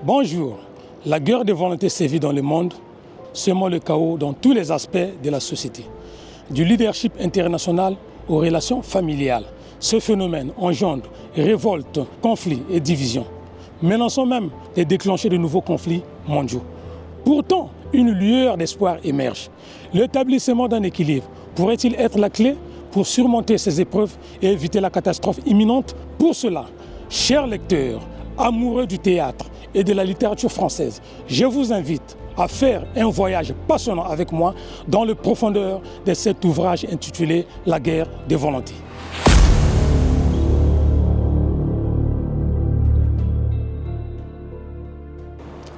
Bonjour, la guerre de volonté sévit dans le monde, semant le chaos dans tous les aspects de la société. Du leadership international aux relations familiales, ce phénomène engendre révoltes, conflits et divisions, menaçant même de déclencher de nouveaux conflits mondiaux. Pourtant, une lueur d'espoir émerge. L'établissement d'un équilibre pourrait-il être la clé pour surmonter ces épreuves et éviter la catastrophe imminente? Pour cela, chers lecteurs, amoureux du théâtre et de la littérature française, je vous invite à faire un voyage passionnant avec moi dans les profondeurs de cet ouvrage intitulé « La guerre des volontés ».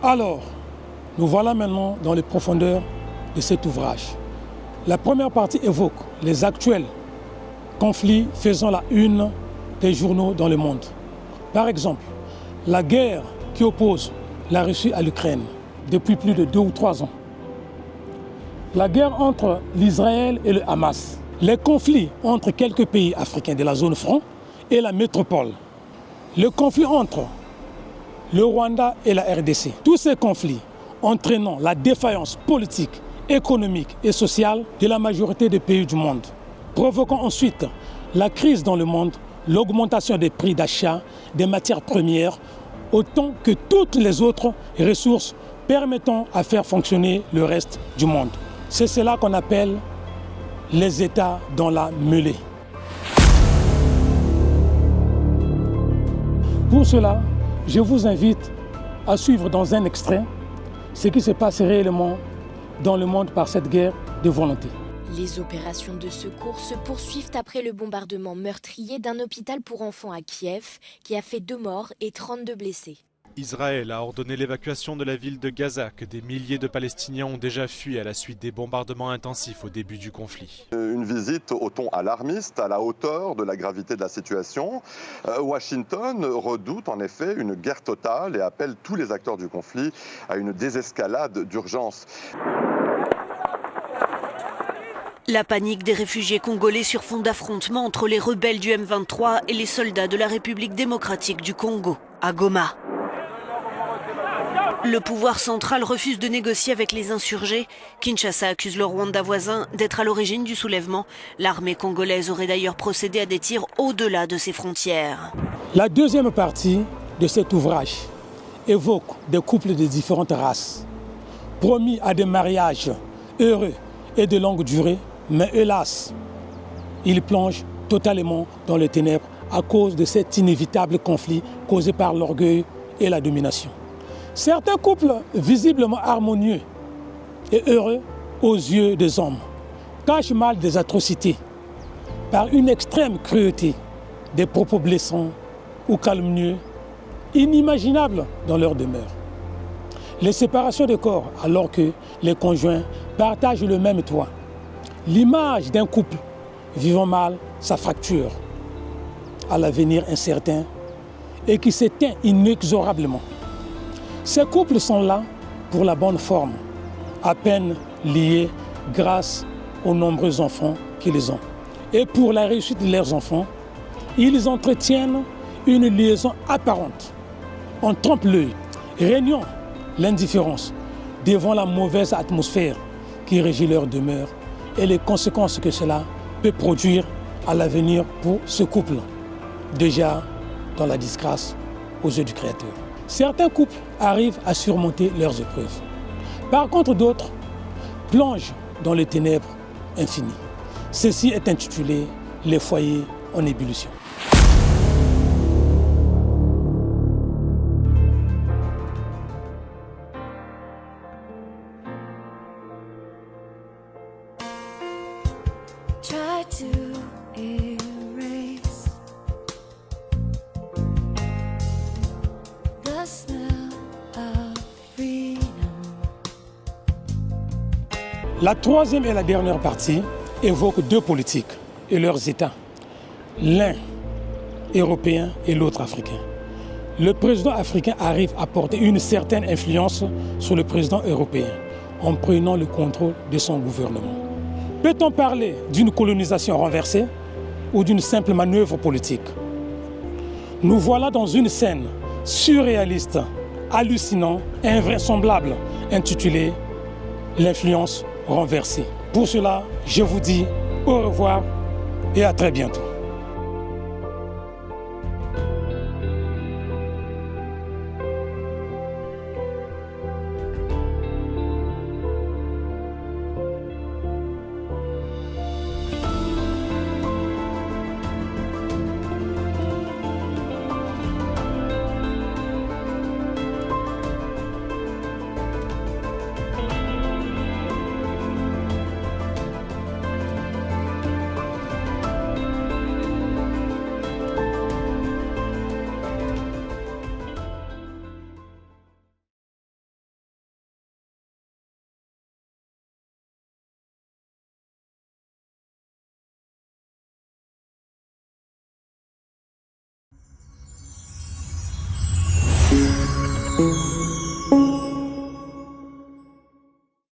Alors, nous voilà maintenant dans les profondeurs de cet ouvrage. La première partie évoque les actuels conflits faisant la une des journaux dans le monde. Par exemple, la guerre qui oppose la Russie à l'Ukraine depuis plus de 2 ou 3 ans. La guerre entre l'Israël et le Hamas. Les conflits entre quelques pays africains de la zone franc et la métropole. Le conflit entre le Rwanda et la RDC. Tous ces conflits entraînant la défaillance politique, économique et sociale de la majorité des pays du monde, provoquant ensuite la crise dans le monde, l'augmentation des prix d'achat des matières premières, autant que toutes les autres ressources permettant à faire fonctionner le reste du monde. C'est cela qu'on appelle les États dans la mêlée. Pour cela, je vous invite à suivre dans un extrait ce qui se passe réellement dans le monde par cette guerre de volonté. Les opérations de secours se poursuivent après le bombardement meurtrier d'un hôpital pour enfants à Kiev qui a fait 2 morts et 32 blessés. Israël a ordonné l'évacuation de la ville de Gaza, que des milliers de Palestiniens ont déjà fui à la suite des bombardements intensifs au début du conflit. Une visite au ton alarmiste, à la hauteur de la gravité de la situation. Washington redoute en effet une guerre totale et appelle tous les acteurs du conflit à une désescalade d'urgence. La panique des réfugiés congolais sur fond d'affrontement entre les rebelles du M23 et les soldats de la République démocratique du Congo, à Goma. Le pouvoir central refuse de négocier avec les insurgés. Kinshasa accuse le Rwanda voisin d'être à l'origine du soulèvement. L'armée congolaise aurait d'ailleurs procédé à des tirs au-delà de ses frontières. La deuxième partie de cet ouvrage évoque des couples de différentes races, promis à des mariages heureux et de longue durée, mais hélas, ils plongent totalement dans les ténèbres à cause de cet inévitable conflit causé par l'orgueil et la domination. Certains couples visiblement harmonieux et heureux aux yeux des hommes cachent mal des atrocités par une extrême cruauté, des propos blessants ou calomnieux, inimaginables dans leur demeure. Les séparations de corps alors que les conjoints partagent le même toit. L'image d'un couple vivant mal sa fracture à l'avenir incertain et qui s'éteint inexorablement. Ces couples sont là pour la bonne forme, à peine liés grâce aux nombreux enfants qu'ils ont. Et pour la réussite de leurs enfants, ils entretiennent une liaison apparente. On trompe l'œil, régnant l'indifférence devant la mauvaise atmosphère qui régit leur demeure et les conséquences que cela peut produire à l'avenir pour ce couple, déjà dans la disgrâce aux yeux du Créateur. Certains couples arrivent à surmonter leurs épreuves. Par contre, d'autres plongent dans les ténèbres infinies. Ceci est intitulé « Les foyers en ébullition ». La troisième et la dernière partie évoquent 2 politiques et leurs États, l'un européen et l'autre africain. Le président africain arrive à porter une certaine influence sur le président européen en prenant le contrôle de son gouvernement. Peut-on parler d'une colonisation renversée ou d'une simple manœuvre politique? Nous voilà dans une scène surréaliste hallucinant, invraisemblable, intitulé L'influence renversée. Pour cela, je vous dis au revoir et à très bientôt.